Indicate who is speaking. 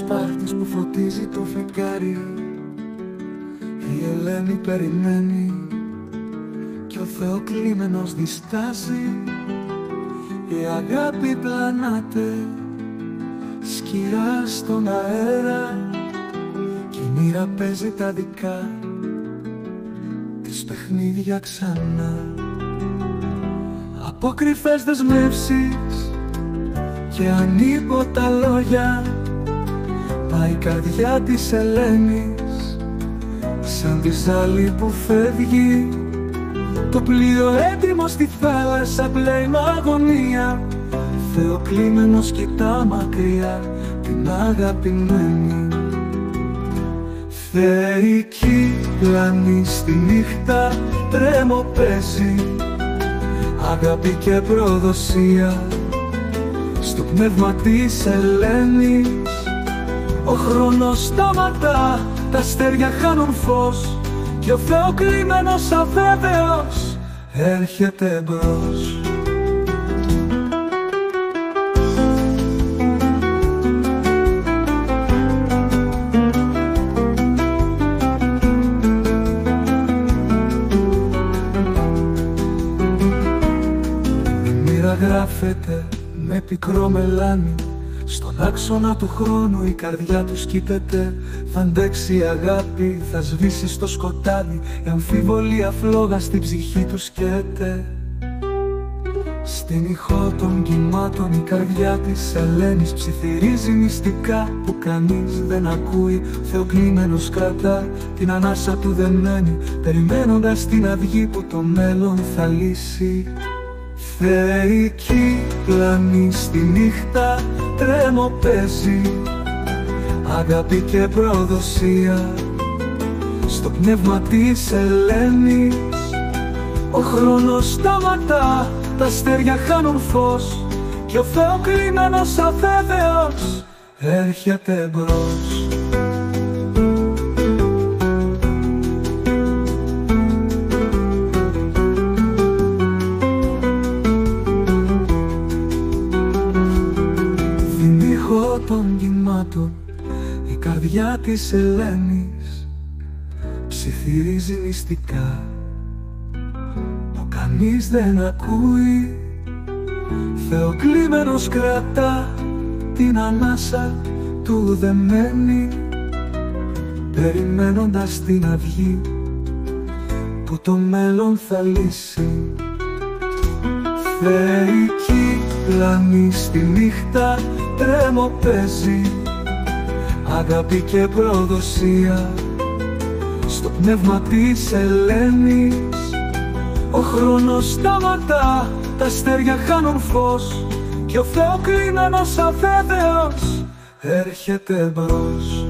Speaker 1: Σπάρτης που φωτίζει το φεγγάρι. Η Ελένη περιμένει κι ο Θεοκλείμενος διστάζει. Η αγάπη πλανάται σκυρά στον αέρα κι η μοίρα παίζει τα δικά της παιχνίδια ξανά. Από κρυφές δεσμεύσεις και ανίποτα λόγια πάει η καρδιά της Ελένης σαν τη ζάλη που φεύγει. Το πλοίο έτοιμο στη θάλασσα πλέει μ' αγωνία. Θεοκλείμενος κοιτά μακριά την αγαπημένη. Θεϊκή πλανή στη νύχτα τρέμο παίζει. Αγάπη και προδοσία στο πνεύμα της Ελένης. Ο χρόνος σταματά, τα αστέρια χάνουν φως κι ο Θεοκλείμενος αβέβαιος έρχεται μπρος. Η μοίρα γράφεται με πικρό μελάνι. Στον άξονα του χρόνου η καρδιά του σκύπτεται. Θα αντέξει η αγάπη, θα σβήσει στο σκοτάδι. Η αμφιβολία φλόγα στην ψυχή του σκέται. Στην ηχό των κυμάτων η καρδιά της Ελένης ψιθυρίζει μυστικά που κανείς δεν ακούει. Θεοκλείμενος κρατά την ανάσα του δεμένη, περιμένοντας την αυγή που το μέλλον θα λύσει. Θεϊκή πλανή στη νύχτα τρέμο παίζει. Αγάπη και προδοσία στο πνεύμα της Ελένης. Ο χρόνος σταματά, τα αστέρια χάνουν φως κι ο Θεοκλείμενος αβέβαιος έρχεται μπρος. Των κυμάτων η καρδιά της Ελένης ψιθυρίζει μυστικά που κανείς δεν ακούει. Θεοκλείμενος κρατά την ανάσα του δεμένη, περιμένοντας την αυγή που το μέλλον θα λύσει. Θεϊκή πλανή στη νύχτα τρέμο παίζει. Αγάπη και προδοσία στο πνεύμα της Ελένης. Ο χρόνος σταματά, τα αστέρια χάνουν φως κι ο Θεοκλείμενος αβέβαιος έρχεται μπρος.